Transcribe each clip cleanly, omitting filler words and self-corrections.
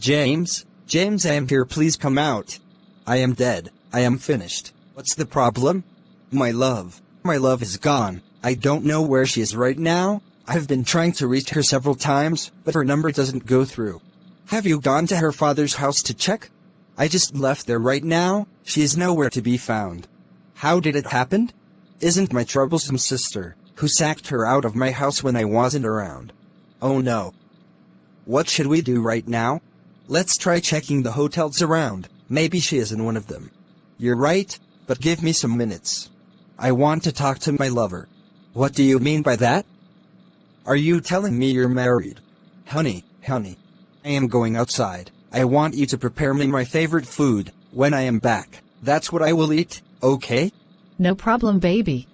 James, James, I am here, please come out. I am dead, I am finished. What's the problem? My love is gone. I don't know where she is right now. I've been trying to reach her several times, but her number doesn't go through. Have you gone to her father's house to check? I just left there right now. She is nowhere to be found. How did it happen? Isn't my troublesome sister, who sacked her out of my house when I wasn't around. Oh no. What should we do right now? Let's try checking the hotels around. Maybe she is in one of them. You're right, but give me some minutes. I want to talk to my lover. What do you mean by that? Are you telling me you're married? Honey, I am going outside. I want you to prepare me my favorite food. When I am back, that's what I will eat, okay? No problem, baby.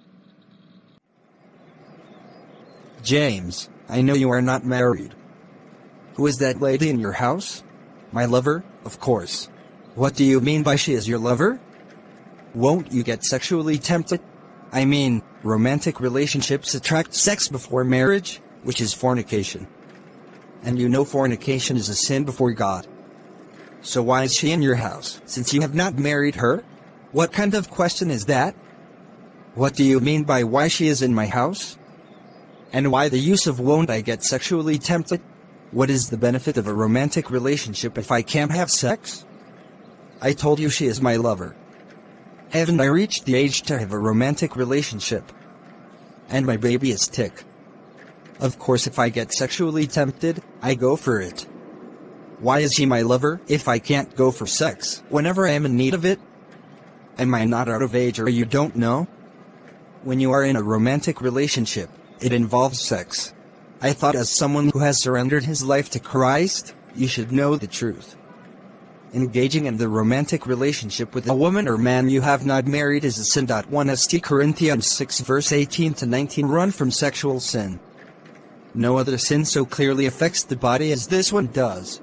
James, I know you are not married. Who is that lady in your house? My lover, of course. What do you mean by she is your lover? Won't you get sexually tempted? I mean, romantic relationships attract sex before marriage, which is fornication. And you know fornication is a sin before God. So why is she in your house, since you have not married her? What kind of question is that? What do you mean by why she is in my house? And why the use of won't I get sexually tempted? What is the benefit of a romantic relationship if I can't have sex? I told you she is my lover. Haven't I reached the age to have a romantic relationship? And my baby is tick. Of course, if I get sexually tempted, I go for it. Why is she my lover if I can't go for sex whenever I am in need of it? Am I not out of age, or you don't know? When you are in a romantic relationship, it involves sex. I thought as someone who has surrendered his life to Christ, you should know the truth. Engaging in the romantic relationship with a woman or man you have not married is a sin. 1 Corinthians 6 verse 18 to 19. Run from sexual sin. No other sin so clearly affects the body as this one does.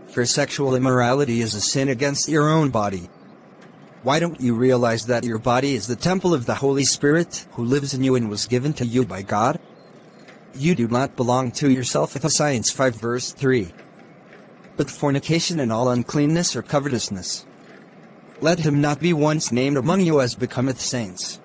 For sexual immorality is a sin against your own body. Why don't you realize that your body is the temple of the Holy Spirit, who lives in you and was given to you by God? You do not belong to yourself. Ephesians 5 verse 3. But fornication and all uncleanness or covetousness. Let him not be once named among you as becometh saints.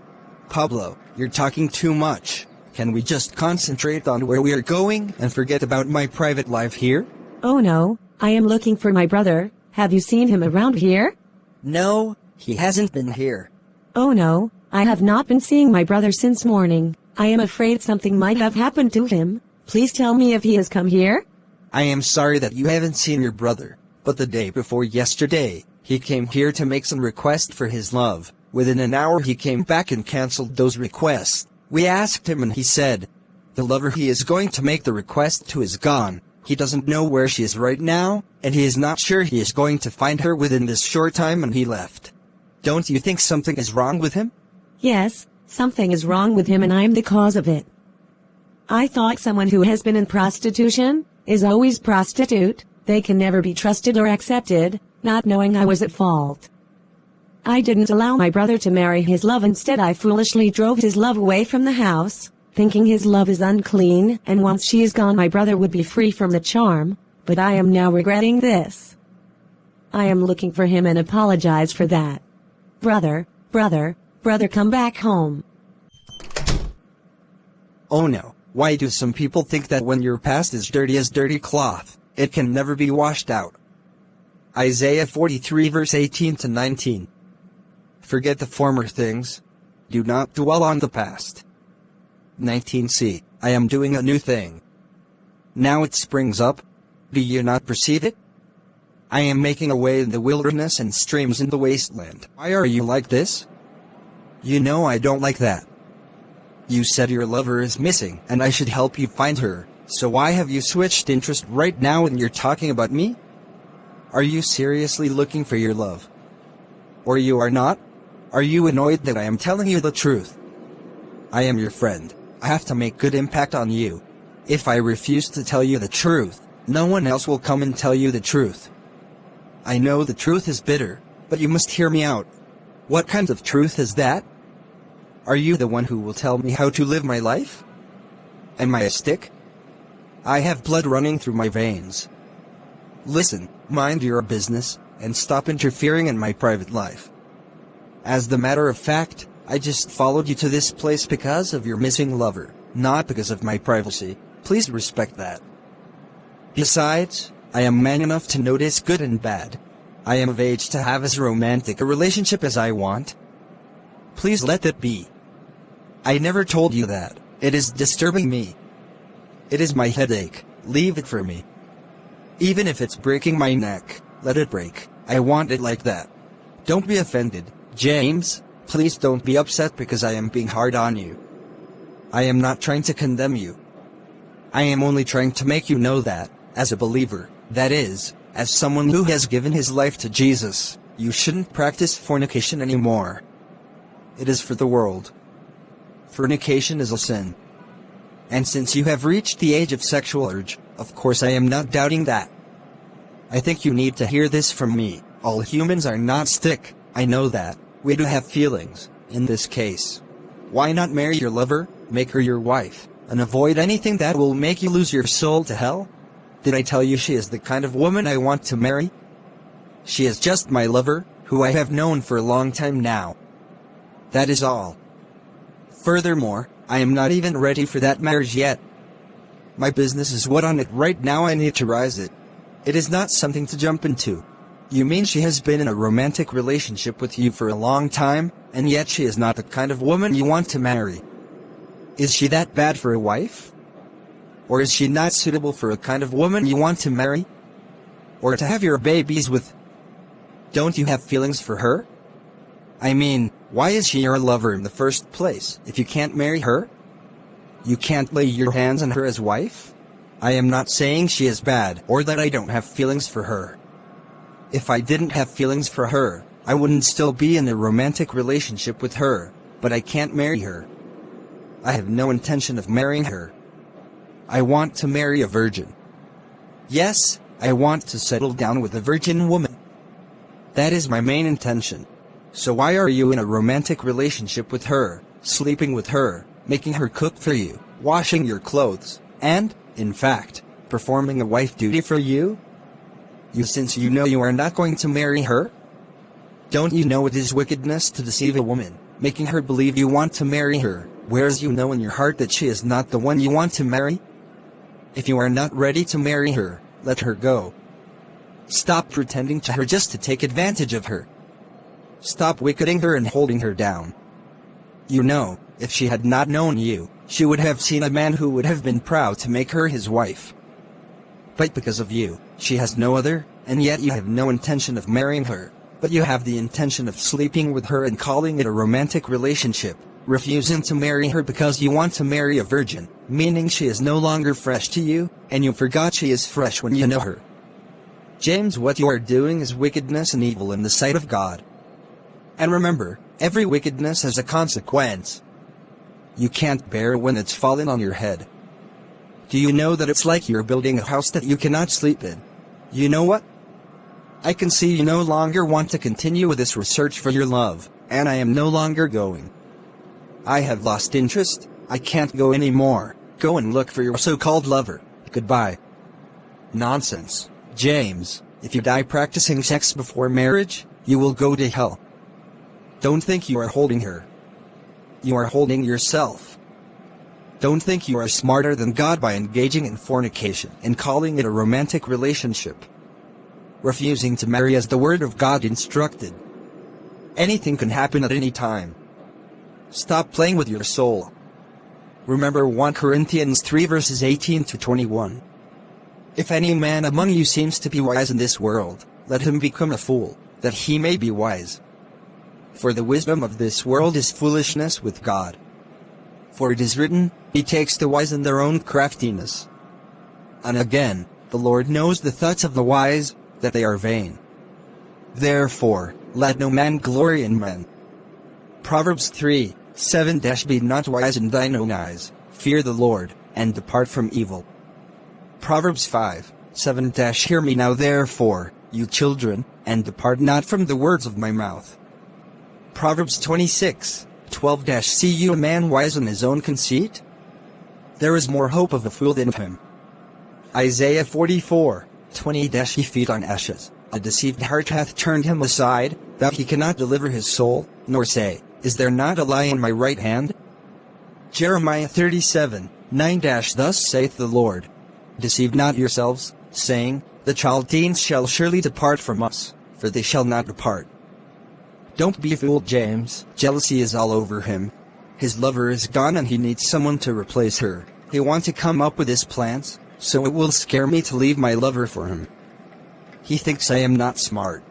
Pablo, you're talking too much. Can we just concentrate on where we are going and forget about my private life here? Oh no, I am looking for my brother. Have you seen him around here? No, he hasn't been here. Oh no, I have not been seeing my brother since morning. I am afraid something might have happened to him. Please tell me if he has come here. I am sorry that you haven't seen your brother, but the day before yesterday, he came here to make some request for his love. Within an hour he came back and cancelled those requests. We asked him and he said, the lover he is going to make the request to is gone. He doesn't know where she is right now, and he is not sure he is going to find her within this short time, and he left. Don't you think something is wrong with him? Yes, something is wrong with him and I am the cause of it. I thought someone who has been in prostitution is always prostitute. They can never be trusted or accepted, not knowing I was at fault. I didn't allow my brother to marry his love. Instead, I foolishly drove his love away from the house, thinking his love is unclean, and once she is gone my brother would be free from the charm, but I am now regretting this. I am looking for him and apologize for that. Brother, come back home. Oh no, why do some people think that when your past is dirty as dirty cloth, it can never be washed out? Isaiah 43 verse 18 to 19. Forget the former things. Do not dwell on the past. 19c. I am doing a new thing. Now it springs up. Do you not perceive it? I am making a way in the wilderness and streams in the wasteland. Why are you like this? You know I don't like that. You said your lover is missing and I should help you find her, so why have you switched interest right now when you're talking about me? Are you seriously looking for your love? Or you are not? Are you annoyed that I am telling you the truth? I am your friend. I have to make good impact on you. If I refuse to tell you the truth, no one else will come and tell you the truth. I know the truth is bitter, but you must hear me out. What kind of truth is that? Are you the one who will tell me how to live my life? Am I a stick? I have blood running through my veins. Listen, mind your business, and stop interfering in my private life. As the matter of fact, I just followed you to this place because of your missing lover, not because of my privacy. Please respect that. Besides, I am man enough to notice good and bad. I am of age to have as romantic a relationship as I want. Please let that be. I never told you that. It is disturbing me. It is my headache. Leave it for me. Even if it's breaking my neck, let it break. I want it like that. Don't be offended, James. Please don't be upset because I am being hard on you. I am not trying to condemn you. I am only trying to make you know that, as a believer, that is, as someone who has given his life to Jesus, you shouldn't practice fornication anymore. It is for the world. Fornication is a sin. And since you have reached the age of sexual urge, of course I am not doubting that. I think you need to hear this from me. All humans are not stick, I know that. We do have feelings, in this case. Why not marry your lover, make her your wife, and avoid anything that will make you lose your soul to hell? Did I tell you she is the kind of woman I want to marry? She is just my lover, who I have known for a long time now. That is all. Furthermore, I am not even ready for that marriage yet. My business is what on it right now. I need to rise it. It is not something to jump into. You mean she has been in a romantic relationship with you for a long time, and yet she is not the kind of woman you want to marry? Is she that bad for a wife? Or is she not suitable for a kind of woman you want to marry? Or to have your babies with? Don't you have feelings for her? I mean, why is she your lover in the first place if you can't marry her? You can't lay your hands on her as wife? I am not saying she is bad or that I don't have feelings for her. If I didn't have feelings for her, I wouldn't still be in a romantic relationship with her, but I can't marry her. I have no intention of marrying her. I want to marry a virgin. Yes, I want to settle down with a virgin woman. That is my main intention. So why are you in a romantic relationship with her, sleeping with her, making her cook for you, washing your clothes, and, in fact, performing a wife duty for you? Since you know you are not going to marry her? Don't you know it is wickedness to deceive a woman, making her believe you want to marry her, whereas you know in your heart that she is not the one you want to marry? If you are not ready to marry her, let her go. Stop pretending to her just to take advantage of her. Stop wickeding her and holding her down. You know, if she had not known you, she would have seen a man who would have been proud to make her his wife. But because of you, she has no other, and yet you have no intention of marrying her, but you have the intention of sleeping with her and calling it a romantic relationship, refusing to marry her because you want to marry a virgin, meaning she is no longer fresh to you, and you forgot she is fresh when you know her. James, what you are doing is wickedness and evil in the sight of God. And remember, every wickedness has a consequence. You can't bear when it's fallen on your head. Do you know that it's like you're building a house that you cannot sleep in? You know what? I can see you no longer want to continue with this research for your love, and I am no longer going. I have lost interest. I can't go anymore. Go and look for your so-called lover. Goodbye. Nonsense, James. If you die practicing sex before marriage, you will go to hell. Don't think you are holding her. You are holding yourself. Don't think you are smarter than God by engaging in fornication and calling it a romantic relationship. Refusing to marry as the Word of God instructed. Anything can happen at any time. Stop playing with your soul. Remember 1 Corinthians 3 verses 18 to 21. If any man among you seems to be wise in this world, let him become a fool, that he may be wise. For the wisdom of this world is foolishness with God. For it is written, He takes the wise in their own craftiness. And again, the Lord knows the thoughts of the wise, that they are vain. Therefore, let no man glory in men. Proverbs 3:7 Be not wise in thine own eyes, fear the Lord, and depart from evil. Proverbs 5:7 Hear me now therefore, you children, and depart not from the words of my mouth. Proverbs 26:12 See you a man wise in his own conceit? There is more hope of a fool than of him. Isaiah 44 20 He feed on ashes. A deceived heart hath turned him aside, that he cannot deliver his soul, nor say, Is there not a lie in my right hand? Jeremiah 37:9. Thus saith the Lord, Deceive not yourselves, saying, The Chaldeans shall surely depart from us, for they shall not depart. Don't be fooled, James. Jealousy is all over him. His lover is gone and he needs someone to replace her. He wants to come up with his plans, so it will scare me to leave my lover for him. He thinks I am not smart.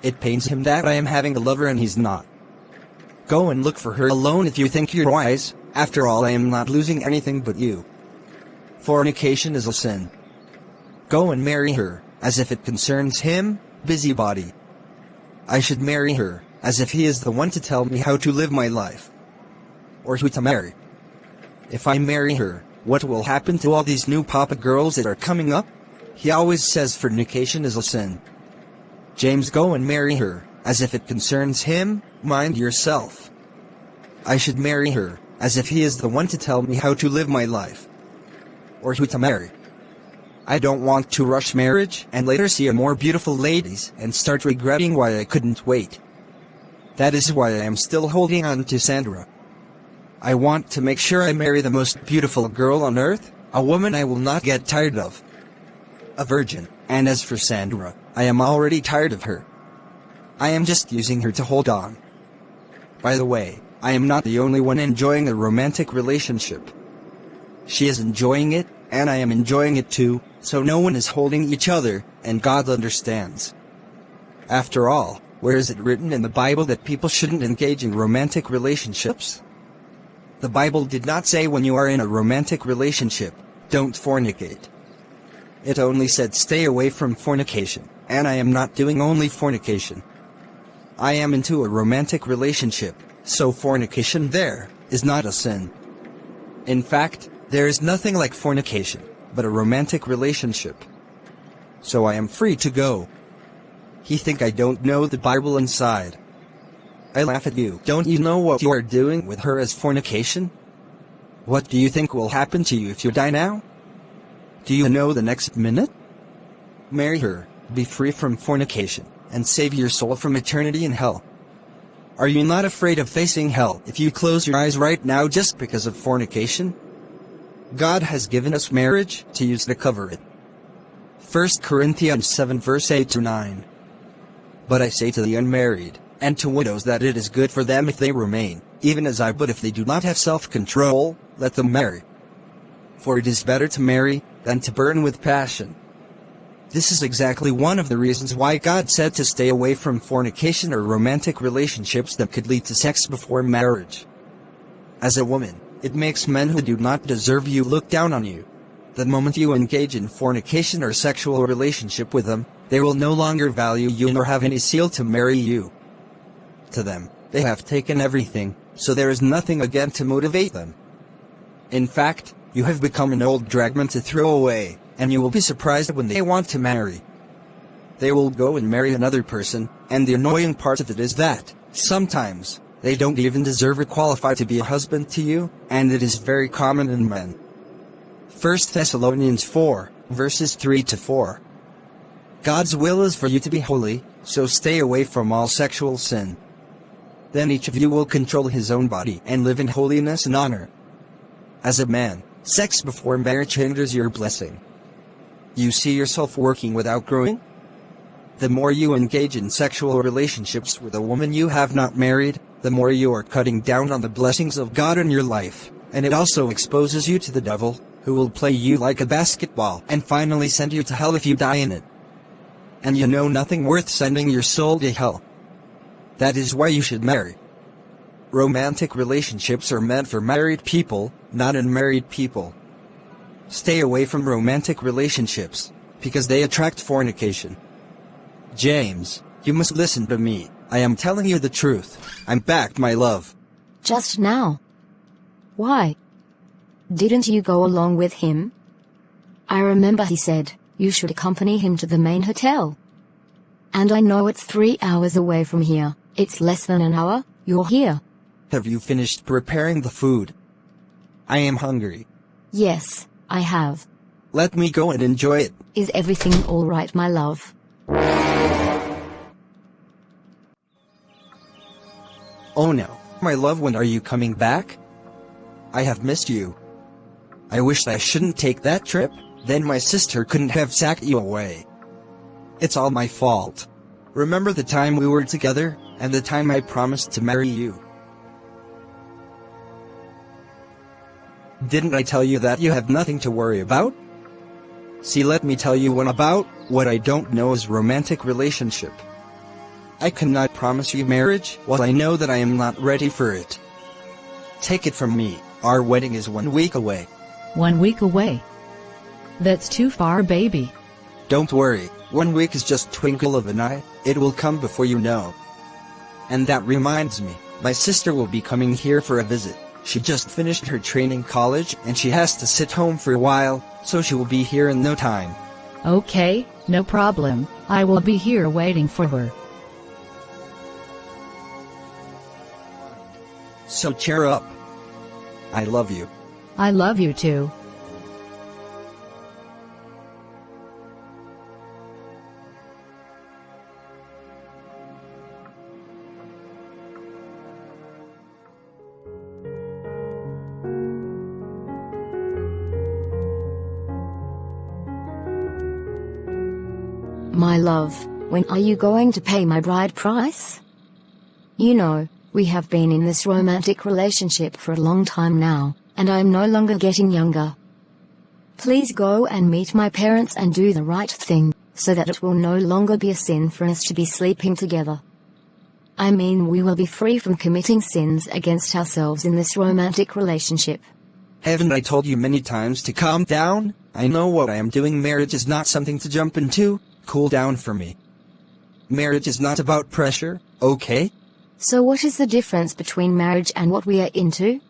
It pains him that I am having a lover and he's not. Go and look for her alone if you think you're wise. After all, I am not losing anything but you. Fornication is a sin. Go and marry her, as if it concerns him, busybody. I should marry her, as if he is the one to tell me how to live my life. Or who to marry. If I marry her, what will happen to all these new papa girls that are coming up? He always says fornication is a sin. James, go and marry her, as if it concerns him, mind yourself. I should marry her, as if he is the one to tell me how to live my life. Or who to marry. I don't want to rush marriage and later see more beautiful ladies and start regretting why I couldn't wait. That is why I am still holding on to Sandra. I want to make sure I marry the most beautiful girl on earth, a woman I will not get tired of. A virgin, and as for Sandra, I am already tired of her. I am just using her to hold on. By the way, I am not the only one enjoying a romantic relationship. She is enjoying it, and I am enjoying it too, so no one is holding each other, and God understands. After all, where is it written in the Bible that people shouldn't engage in romantic relationships? The Bible did not say when you are in a romantic relationship, don't fornicate. It only said stay away from fornication, and I am not doing only fornication. I am into a romantic relationship, so fornication there is not a sin. In fact, there is nothing like fornication, but a romantic relationship. So I am free to go. He think I don't know the Bible inside. I laugh at you. Don't you know what you are doing with her as fornication? What do you think will happen to you if you die now? Do you know the next minute? Marry her, be free from fornication, and save your soul from eternity in hell. Are you not afraid of facing hell if you close your eyes right now just because of fornication? God has given us marriage to use to cover it. 1 Corinthians 7 verse 8-9. But I say to the unmarried, and to widows that it is good for them if they remain, even as I, but if they do not have self-control, let them marry. For it is better to marry than to burn with passion. This is exactly one of the reasons why God said to stay away from fornication or romantic relationships that could lead to sex before marriage. As a woman, it makes men who do not deserve you look down on you. The moment you engage in fornication or sexual relationship with them, they will no longer value you nor have any zeal to marry you. To them, they have taken everything, so there is nothing again to motivate them. In fact, you have become an old dragman to throw away, and you will be surprised when they want to marry. They will go and marry another person, and the annoying part of it is that, sometimes, they don't even deserve or qualify to be a husband to you, and it is very common in men. 1 Thessalonians 4, verses 3-4. God's will is for you to be holy, so stay away from all sexual sin. Then each of you will control his own body and live in holiness and honor. As a man, sex before marriage hinders your blessing. You see yourself working without growing? The more you engage in sexual relationships with a woman you have not married, the more you are cutting down on the blessings of God in your life, and it also exposes you to the devil, who will play you like a basketball and finally send you to hell if you die in it. And you know nothing worth sending your soul to hell. That is why you should marry. Romantic relationships are meant for married people, not unmarried people. Stay away from romantic relationships, because they attract fornication. James, you must listen to me. I am telling you the truth. I'm back, my love. Just now. Why? Didn't you go along with him? I remember he said you should accompany him to the main hotel. And I know it's 3 hours away from here. It's less than an hour. You're here. Have you finished preparing the food? I am hungry. Yes, I have. Let me go and enjoy it. Is everything all right, my love? Oh no, my love, when are you coming back? I have missed you. I wish I shouldn't take that trip, then my sister couldn't have sacked you away. It's all my fault. Remember the time we were together, and the time I promised to marry you? Didn't I tell you that you have nothing to worry about? See, let me tell you what I don't know is romantic relationship. I cannot promise you marriage while I know that I am not ready for it. Take it from me, our wedding is 1 week away. 1 week away? That's too far, baby. Don't worry, 1 week is just twinkle of an eye, it will come before you know. And that reminds me, my sister will be coming here for a visit. She just finished her training college and she has to sit home for a while, so she will be here in no time. Okay, no problem. I will be here waiting for her. So cheer up. I love you. I love you too. My love, when are you going to pay my bride price? You know, we have been in this romantic relationship for a long time now, and I am no longer getting younger. Please go and meet my parents and do the right thing, so that it will no longer be a sin for us to be sleeping together. I mean, we will be free from committing sins against ourselves in this romantic relationship. Haven't I told you many times to calm down? I know what I am doing. Marriage is not something to jump into. Cool down for me. Marriage is not about pressure, okay? So what is the difference between marriage and what we are into?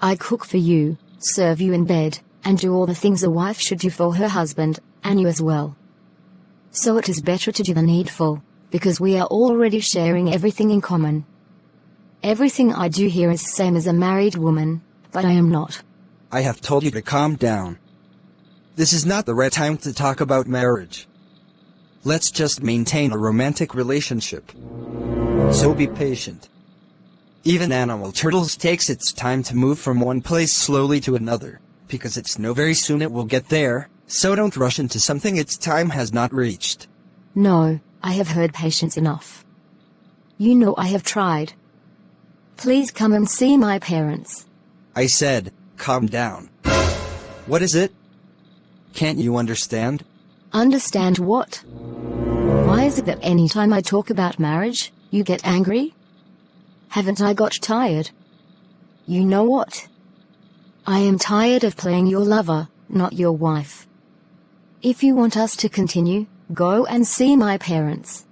I cook for you, serve you in bed, and do all the things a wife should do for her husband, and you as well. So it is better to do the needful, because we are already sharing everything in common. Everything I do here is same as a married woman, but I am not. I have told you to calm down. This is not the right time to talk about marriage. Let's just maintain a romantic relationship. So be patient. Even animal turtles takes its time to move from one place slowly to another, because it's no very soon it will get there, so don't rush into something its time has not reached. No, I have heard patience enough. You know I have tried. Please come and see my parents. I said, calm down. What is it? Can't you understand? Understand what? Why is it that any time I talk about marriage, you get angry? Haven't I got tired? You know what? I am tired of playing your lover, not your wife. If you want us to continue, go and see my parents.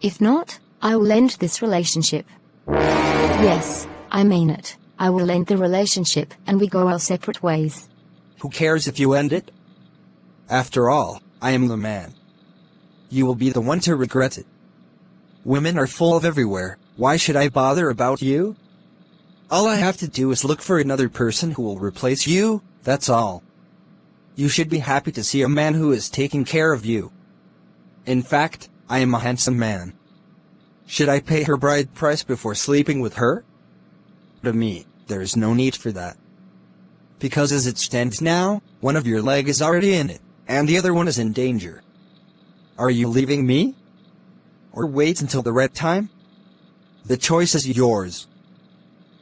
If not, I will end this relationship. Yes, I mean it. I will end the relationship and we go our separate ways. Who cares if you end it? After all, I am the man. You will be the one to regret it. Women are full of everywhere. Why should I bother about you? All I have to do is look for another person who will replace you, that's all. You should be happy to see a man who is taking care of you. In fact, I am a handsome man. Should I pay her bride price before sleeping with her? To me, there is no need for that. Because as it stands now, one of your legs is already in it, and the other one is in danger. Are you leaving me? Or wait until the right time? The choice is yours.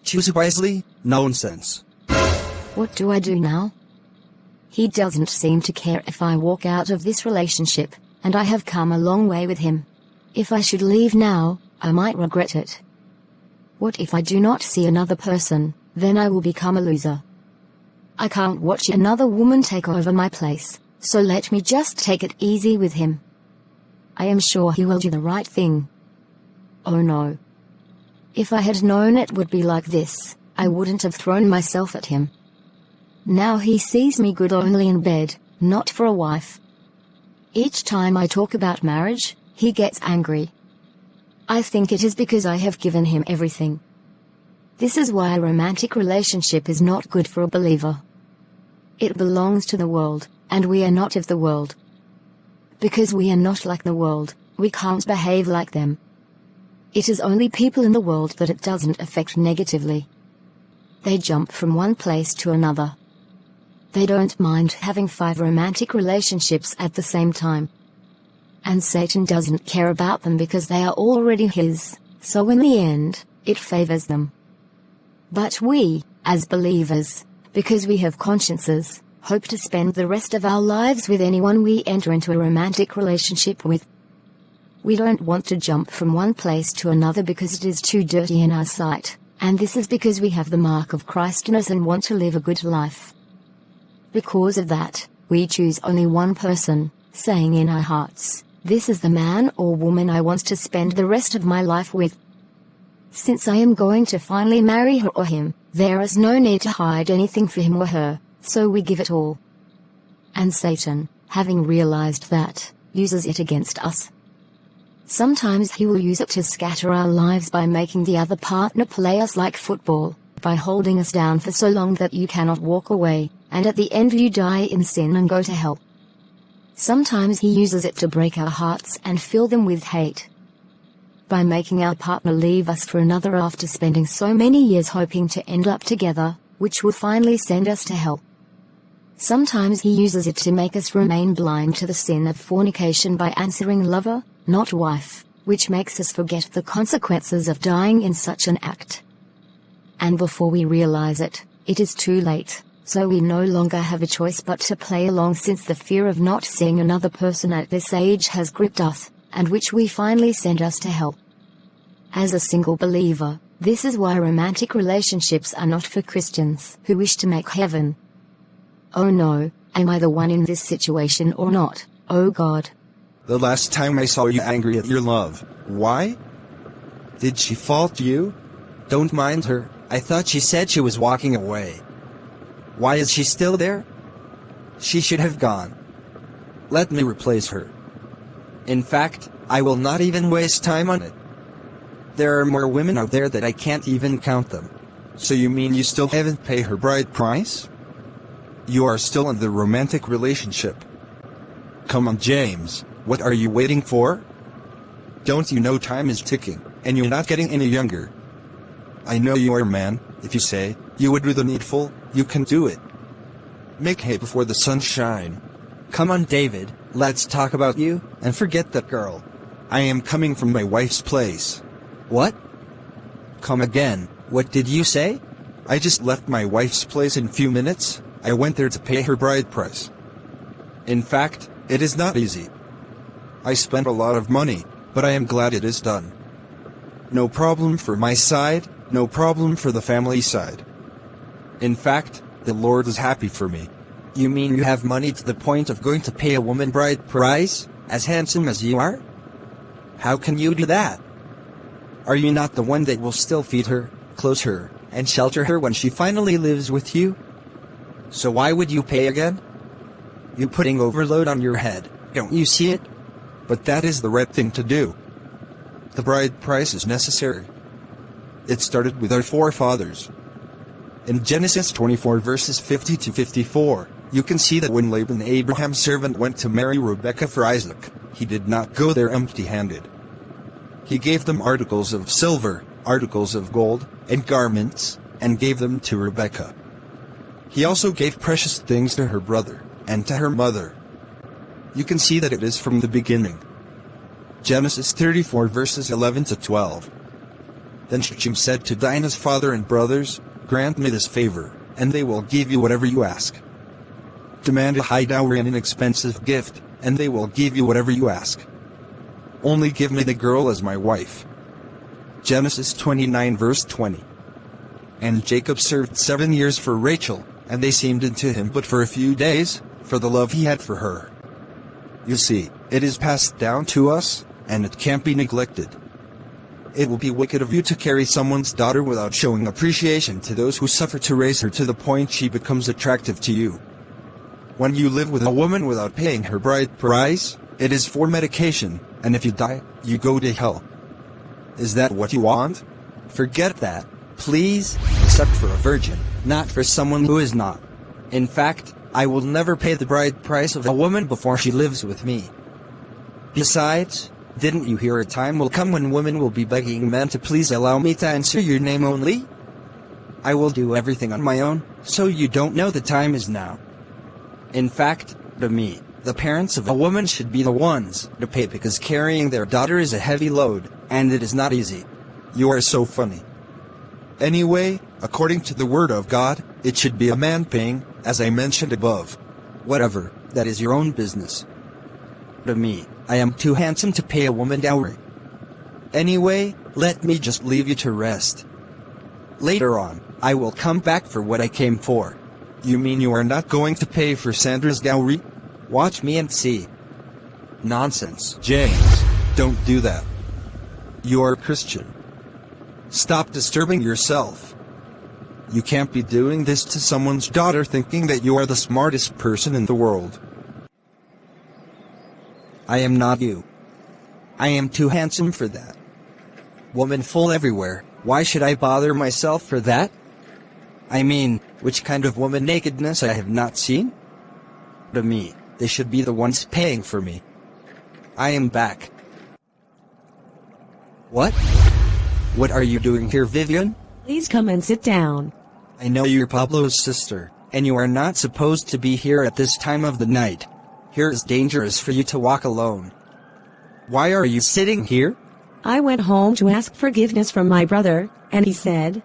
Choose wisely, nonsense. What do I do now? He doesn't seem to care if I walk out of this relationship, and I have come a long way with him. If I should leave now, I might regret it. What if I do not see another person? Then I will become a loser. I can't watch another woman take over my place, so let me just take it easy with him. I am sure he will do the right thing. Oh no. If I had known it would be like this, I wouldn't have thrown myself at him. Now he sees me good only in bed, not for a wife. Each time I talk about marriage, he gets angry. I think it is because I have given him everything. This is why a romantic relationship is not good for a believer. It belongs to the world, and we are not of the world. Because we are not like the world, we can't behave like them. It is only people in the world that it doesn't affect negatively. They jump from one place to another. They don't mind having 5 romantic relationships at the same time. And Satan doesn't care about them because they are already his, so in the end, it favors them. But we, as believers, because we have consciences, hope to spend the rest of our lives with anyone we enter into a romantic relationship with. We don't want to jump from one place to another because it is too dirty in our sight, and this is because we have the mark of Christ in us and want to live a good life. Because of that, we choose only one person, saying in our hearts, "This is the man or woman I want to spend the rest of my life with." Since I am going to finally marry her or him, there is no need to hide anything for him or her, so we give it all. And Satan, having realized that, uses it against us. Sometimes he will use it to scatter our lives by making the other partner play us like football, by holding us down for so long that you cannot walk away, and at the end you die in sin and go to hell. Sometimes he uses it to break our hearts and fill them with hate, by making our partner leave us for another after spending so many years hoping to end up together, which will finally send us to hell. Sometimes he uses it to make us remain blind to the sin of fornication by answering lover, not wife, which makes us forget the consequences of dying in such an act. And before we realize it, it is too late, so we no longer have a choice but to play along since the fear of not seeing another person at this age has gripped us, and which we finally send us to hell. As a single believer, this is why romantic relationships are not for Christians who wish to make heaven. Oh no, am I the one in this situation or not, oh God? The last time I saw you angry at your love, why? Did she fault you? Don't mind her, I thought she said she was walking away. Why is she still there? She should have gone. Let me replace her. In fact, I will not even waste time on it. There are more women out there that I can't even count them. So you mean you still haven't paid her bride price? You are still in the romantic relationship. Come on, James, what are you waiting for? Don't you know time is ticking, and you're not getting any younger? I know you are a man. If you say you would do the needful, you can do it. Make hay before the sun shine. Come on, David, let's talk about you, and forget that girl. I am coming from my wife's place. What? Come again, what did you say? I just left my wife's place in a few minutes. I went there to pay her bride price. In fact, it is not easy. I spent a lot of money, but I am glad it is done. No problem for my side, no problem for the family side. In fact, the Lord is happy for me. You mean you have money to the point of going to pay a woman bride price, as handsome as you are? How can you do that? Are you not the one that will still feed her, clothe her, and shelter her when she finally lives with you? So why would you pay again? You're putting overload on your head, don't you see it? But that is the right thing to do. The bride price is necessary. It started with our forefathers. In Genesis 24 verses 50 to 54, you can see that when Laban, Abraham's servant, went to marry Rebekah for Isaac, he did not go there empty-handed. He gave them articles of silver, articles of gold, and garments, and gave them to Rebekah. He also gave precious things to her brother, and to her mother. You can see that it is from the beginning. Genesis 34 verses 11 to 12. Then Shechem said to Dinah's father and brothers, "Grant me this favor, and they will give you whatever you ask. Demand a high dowry and an expensive gift, and they will give you whatever you ask. Only give me the girl as my wife." Genesis 29 verse 20. And Jacob served 7 years for Rachel, and they seemed unto him but for a few days, for the love he had for her. You see, it is passed down to us, and it can't be neglected. It will be wicked of you to carry someone's daughter without showing appreciation to those who suffer to raise her to the point she becomes attractive to you. When you live with a woman without paying her bride price, it is fornication, and if you die, you go to hell. Is that what you want? Forget that, please, except for a virgin, not for someone who is not. In fact, I will never pay the bride price of a woman before she lives with me. Besides, didn't you hear a time will come when women will be begging men to please allow me to answer your name only? I will do everything on my own, so you don't know the time is now. In fact, to me, the parents of a woman should be the ones to pay because carrying their daughter is a heavy load, and it is not easy. You are so funny. Anyway, according to the word of God, it should be a man paying, as I mentioned above. Whatever, that is your own business. To me, I am too handsome to pay a woman dowry. Anyway, let me just leave you to rest. Later on, I will come back for what I came for. You mean you are not going to pay for Sandra's dowry? Watch me and see. Nonsense. James, don't do that. You are a Christian. Stop disturbing yourself. You can't be doing this to someone's daughter thinking that you are the smartest person in the world. I am not you. I am too handsome for that. Woman full everywhere, why should I bother myself for that? I mean, which kind of woman nakedness I have not seen? To me, they should be the ones paying for me. I am back. What? What are you doing here, Vivian? Please come and sit down. I know you're Pablo's sister, and you are not supposed to be here at this time of the night. Here is dangerous for you to walk alone. Why are you sitting here? I went home to ask forgiveness from my brother, and he said,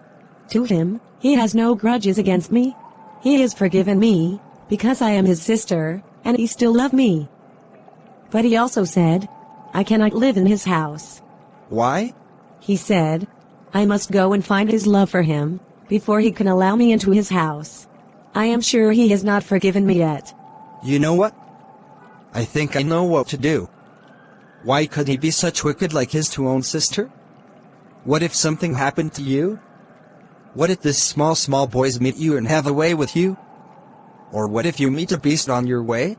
to him, he has no grudges against me. He has forgiven me, because I am his sister, and he still loves me. But he also said, I cannot live in his house. Why? He said, I must go and find his love for him, before he can allow me into his house. I am sure he has not forgiven me yet. You know what? I think I know what to do. Why could he be such wicked like his own sister? What if something happened to you? What if this small boys meet you and have a way with you? Or what if you meet a beast on your way?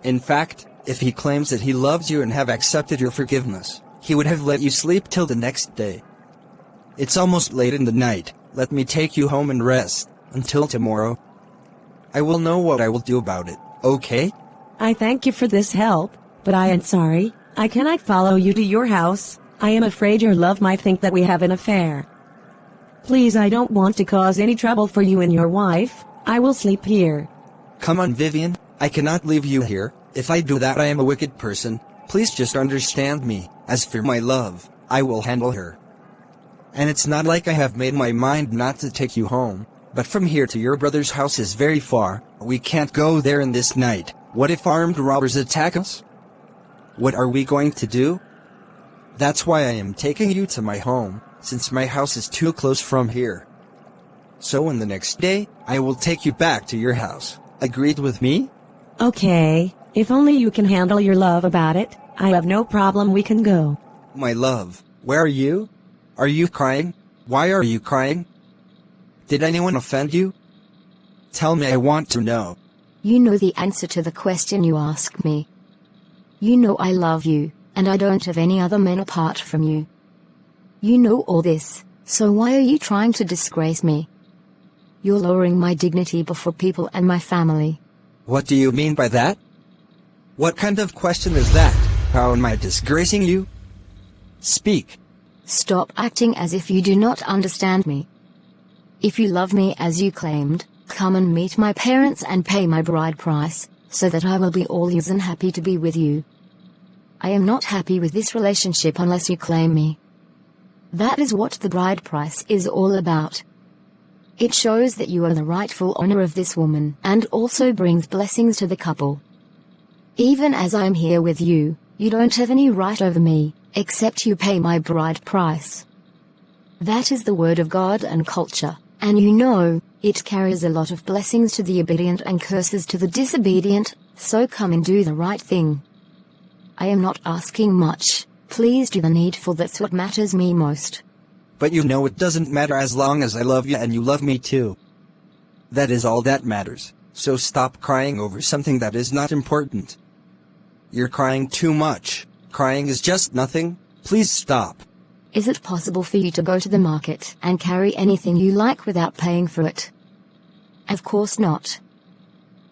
In fact, if he claims that he loves you and have accepted your forgiveness, he would have let you sleep till the next day. It's almost late in the night, let me take you home and rest, until tomorrow. I will know what I will do about it, okay? I thank you for this help, but I am sorry, I cannot follow you to your house. I am afraid your love might think that we have an affair. Please, I don't want to cause any trouble for you and your wife. I will sleep here. Come on, Vivian, I cannot leave you here. If I do that, I am a wicked person. Please just understand me. As for my love, I will handle her. And it's not like I have made my mind not to take you home, but from here to your brother's house is very far. We can't go there in this night. What if armed robbers attack us? What are we going to do? That's why I am taking you to my home, since my house is too close from here. So on the next day, I will take you back to your house. Agreed with me? Okay, if only you can handle your love about it, I have no problem, we can go. My love, where are you? Are you crying? Why are you crying? Did anyone offend you? Tell me, I want to know. You know the answer to the question you asked me. You know I love you, and I don't have any other men apart from you. You know all this, so why are you trying to disgrace me? You're lowering my dignity before people and my family. What do you mean by that? What kind of question is that? How am I disgracing you? Speak. Stop acting as if you do not understand me. If you love me as you claimed, come and meet my parents and pay my bride price, so that I will be all yours and happy to be with you. I am not happy with this relationship unless you claim me. That is what the bride price is all about. It shows that you are the rightful owner of this woman and also brings blessings to the couple. Even as I am here with you, you don't have any right over me, except you pay my bride price. That is the word of God and culture, and you know, it carries a lot of blessings to the obedient and curses to the disobedient, so come and do the right thing. I am not asking much, please do the needful, that's what matters me most. But you know it doesn't matter as long as I love you and you love me too. That is all that matters, so stop crying over something that is not important. You're crying too much. Crying is just nothing. Please stop. Is it possible for you to go to the market and carry anything you like without paying for it? Of course not.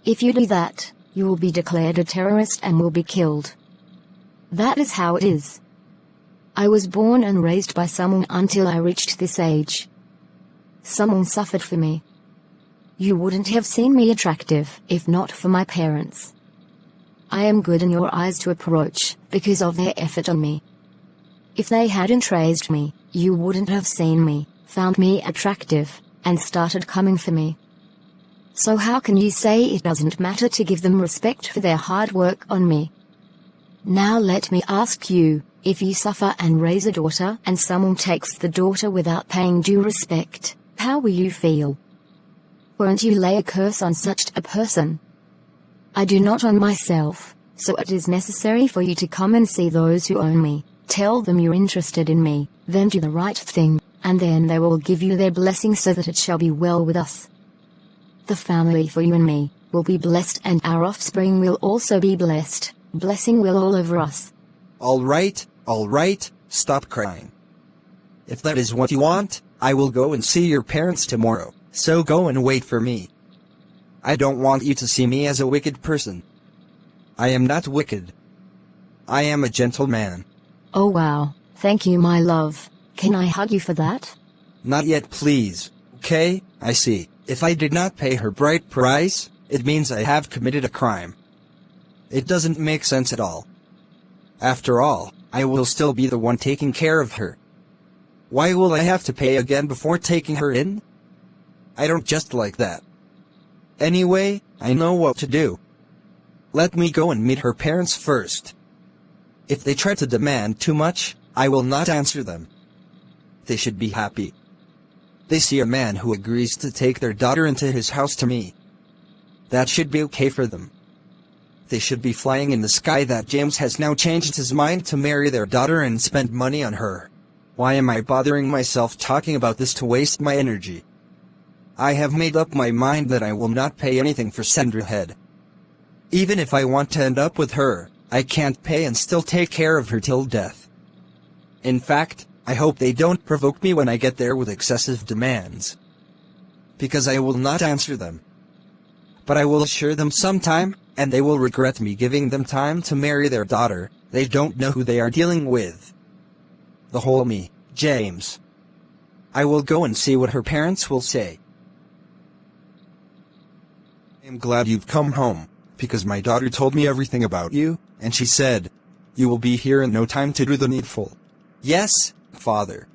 If you do that, you will be declared a terrorist and will be killed. That is how it is. I was born and raised by someone until I reached this age. Someone suffered for me. You wouldn't have seen me attractive if not for my parents. I am good in your eyes to approach because of their effort on me. If they hadn't raised me, you wouldn't have seen me, found me attractive, and started coming for me. So how can you say it doesn't matter to give them respect for their hard work on me? Now let me ask you, if you suffer and raise a daughter and someone takes the daughter without paying due respect, how will you feel? Won't you lay a curse on such a person? I do not own myself, so it is necessary for you to come and see those who own me, tell them you're interested in me, then do the right thing, and then they will give you their blessing so that it shall be well with us. The family for you and me will be blessed and our offspring will also be blessed, blessing will all over us. All right, stop crying. If that is what you want, I will go and see your parents tomorrow, so go and wait for me. I don't want you to see me as a wicked person. I am not wicked. I am a gentleman. Oh wow, thank you my love. Can I hug you for that? Not yet please, okay? I see. If I did not pay her bride price, it means I have committed a crime. It doesn't make sense at all. After all, I will still be the one taking care of her. Why will I have to pay again before taking her in? I don't just like that. Anyway, I know what to do. Let me go and meet her parents first. If they try to demand too much, I will not answer them. They should be happy. They see a man who agrees to take their daughter into his house to me. That should be okay for them. They should be flying in the sky that James has now changed his mind to marry their daughter and spend money on her. Why am I bothering myself talking about this to waste my energy? I have made up my mind that I will not pay anything for Sandra head. Even if I want to end up with her, I can't pay and still take care of her till death. In fact, I hope they don't provoke me when I get there with excessive demands. Because I will not answer them. But I will assure them sometime, and they will regret me giving them time to marry their daughter. They don't know who they are dealing with. The whole me, James. I will go and see what her parents will say. I am glad you've come home, because my daughter told me everything about you, and she said, you will be here in no time to do the needful. Yes, Father.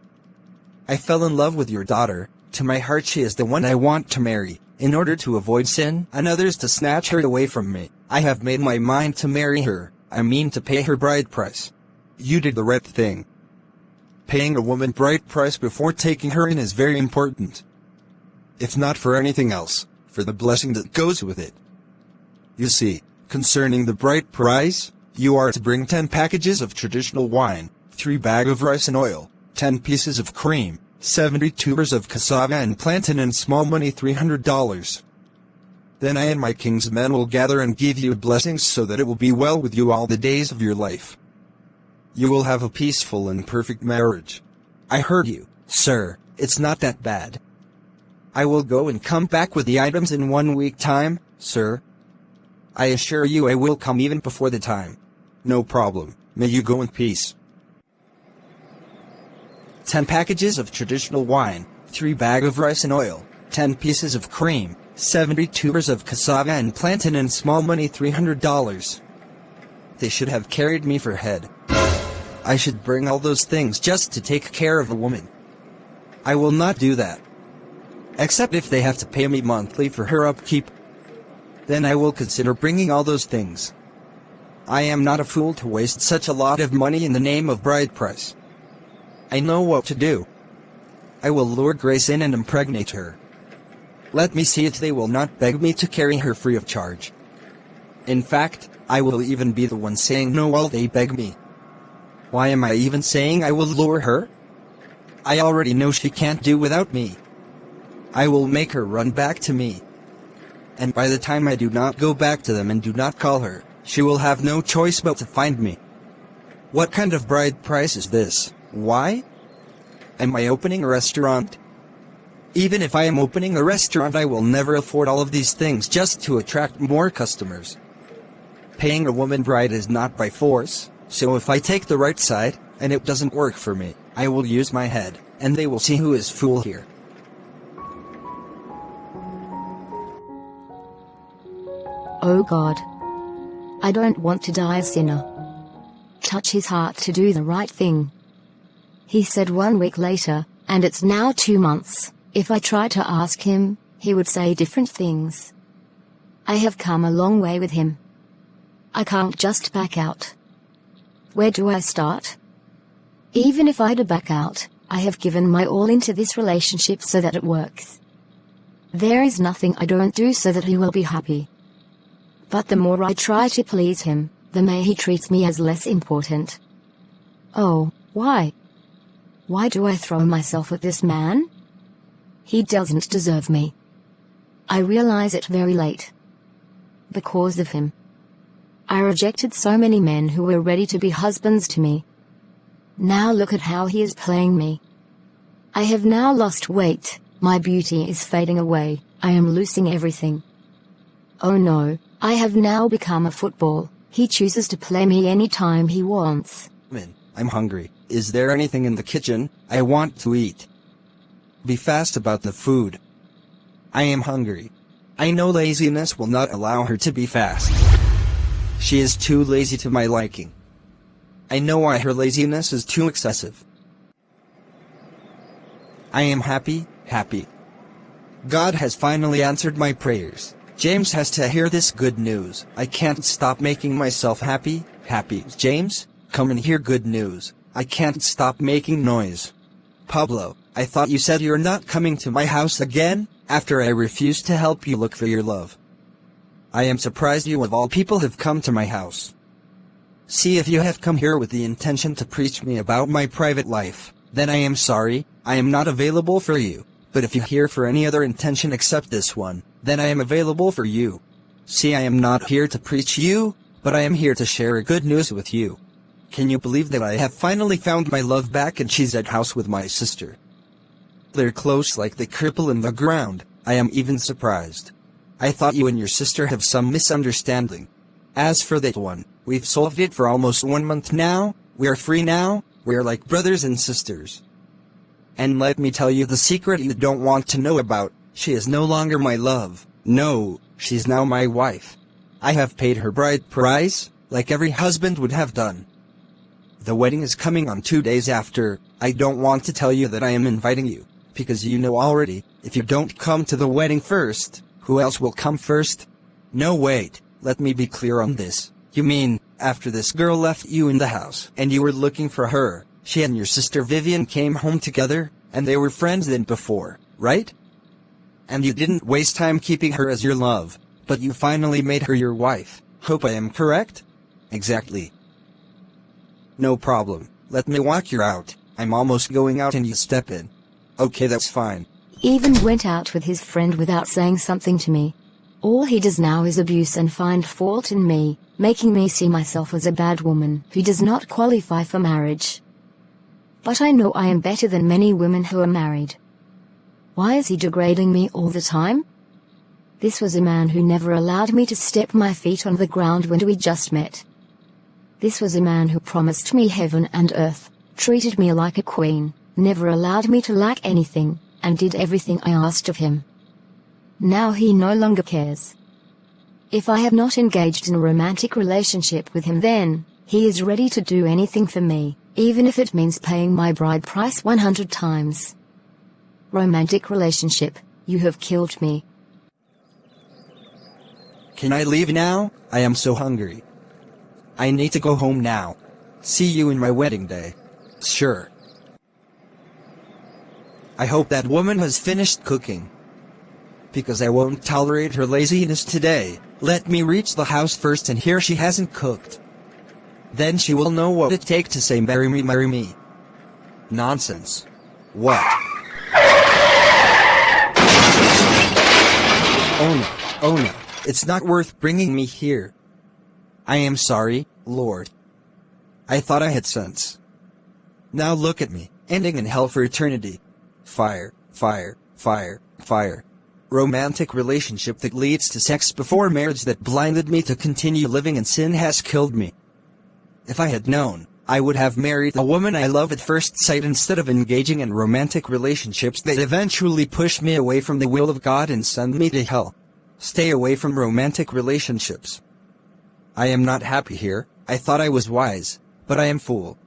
I fell in love with your daughter. To my heart she is the one I want to marry. In order to avoid sin and others to snatch her away from me, I have made my mind to marry her. I mean to pay her bride price. You did the right thing. Paying a woman bride price before taking her in is very important. If not for anything else, for the blessing that goes with it. You see, concerning the bride price, you are to bring 10 packages of traditional wine, 3 bags of rice and oil, 10 pieces of cream, 70 tubers of cassava and plantain and small money $300. Then I and my king's men will gather and give you blessings so that it will be well with you all the days of your life. You will have a peaceful and perfect marriage. I heard you, sir, it's not that bad. I will go and come back with the items in 1 week time, sir. I assure you I will come even before the time. No problem, may you go in peace. 10 packages of traditional wine, 3 bags of rice and oil, 10 pieces of cream, 70 tubers of cassava and plantain and small money $300. They should have carried me for head. I should bring all those things just to take care of a woman. I will not do that. Except if they have to pay me monthly for her upkeep. Then I will consider bringing all those things. I am not a fool to waste such a lot of money in the name of bride price. I know what to do. I will lure Grace in and impregnate her. Let me see if they will not beg me to carry her free of charge. In fact, I will even be the one saying no while they beg me. Why am I even saying I will lure her? I already know she can't do without me. I will make her run back to me. And by the time I do not go back to them and do not call her, she will have no choice but to find me. What kind of bride price is this? Why? Am I opening a restaurant? Even if I am opening a restaurant, I will never afford all of these things just to attract more customers. Paying a woman bride is not by force, so if I take the right side, and it doesn't work for me, I will use my head, and they will see who is fool here. Oh God. I don't want to die a sinner. Touch his heart to do the right thing. He said 1 week later, and it's now 2 months. If I try to ask him, he would say different things. I have come a long way with him. I can't just back out. Where do I start? Even if I do back out, I have given my all into this relationship so that it works. There is nothing I don't do so that he will be happy. But the more I try to please him, the more he treats me as less important. Oh, why? Why do I throw myself at this man? He doesn't deserve me. I realize it very late. Because of him. I rejected so many men who were ready to be husbands to me. Now look at how he is playing me. I have now lost weight, my beauty is fading away, I am losing everything. Oh no, I have now become a football, he chooses to play me anytime he wants. I'm hungry. Is there anything in the kitchen? I want to eat. Be fast about the food. I am hungry. I know laziness will not allow her to be fast. She is too lazy to my liking. I know why her laziness is too excessive. I am happy. God has finally answered my prayers. James has to hear this good news. I can't stop making myself happy. James, come and hear good news. I can't stop making noise. Pablo, I thought you said you're not coming to my house again, after I refused to help you look for your love. I am surprised you of all people have come to my house. See, if you have come here with the intention to preach me about my private life, then I am sorry, I am not available for you. But if you here for any other intention except this one, then I am available for you. See, I am not here to preach you, but I am here to share good news with you. Can you believe that I have finally found my love back and she's at house with my sister? They're close like the cripple in the ground. I am even surprised. I thought you and your sister have some misunderstanding. As for that one, we've solved it for almost 1 month now. We are free now. We are like brothers and sisters. And let me tell you the secret you don't want to know about. She is no longer my love. No, she's now my wife. I have paid her bride price, like every husband would have done. The wedding is coming on 2 days after. I don't want to tell you that I am inviting you, because you know already, if you don't come to the wedding first, who else will come first? No, wait, let me be clear on this. You mean, after this girl left you in the house, and you were looking for her, she and your sister Vivian came home together, and they were friends then before, right? And you didn't waste time keeping her as your love, but you finally made her your wife. Hope I am correct? Exactly. No problem. Let me walk you out. I'm almost going out and you step in. Okay, that's fine. Even went out with his friend without saying something to me. All he does now is abuse and find fault in me, making me see myself as a bad woman who does not qualify for marriage. But I know I am better than many women who are married. Why is he degrading me all the time? This was a man who never allowed me to step my feet on the ground when we just met. This was a man who promised me heaven and earth, treated me like a queen, never allowed me to lack anything, and did everything I asked of him. Now he no longer cares. If I have not engaged in a romantic relationship with him, then he is ready to do anything for me, even if it means paying my bride price 100 times. Romantic relationship, you have killed me. Can I leave now? I am so hungry. I need to go home now. See you in my wedding day. Sure. I hope that woman has finished cooking. Because I won't tolerate her laziness today. Let me reach the house first and hear she hasn't cooked. Then she will know what it takes to say marry me, marry me. Nonsense. What? Oh no, it's not worth bringing me here. I am sorry, Lord. I thought I had sense. Now look at me, ending in hell for eternity. Fire, fire, Fire, fire. Romantic relationship that leads to sex before marriage that blinded me to continue living in sin has killed me. If I had known, I would have married a woman I love at first sight instead of engaging in romantic relationships that eventually push me away from the will of God and send me to hell. Stay away from romantic relationships. I am not happy here. I thought I was wise, but I am fool.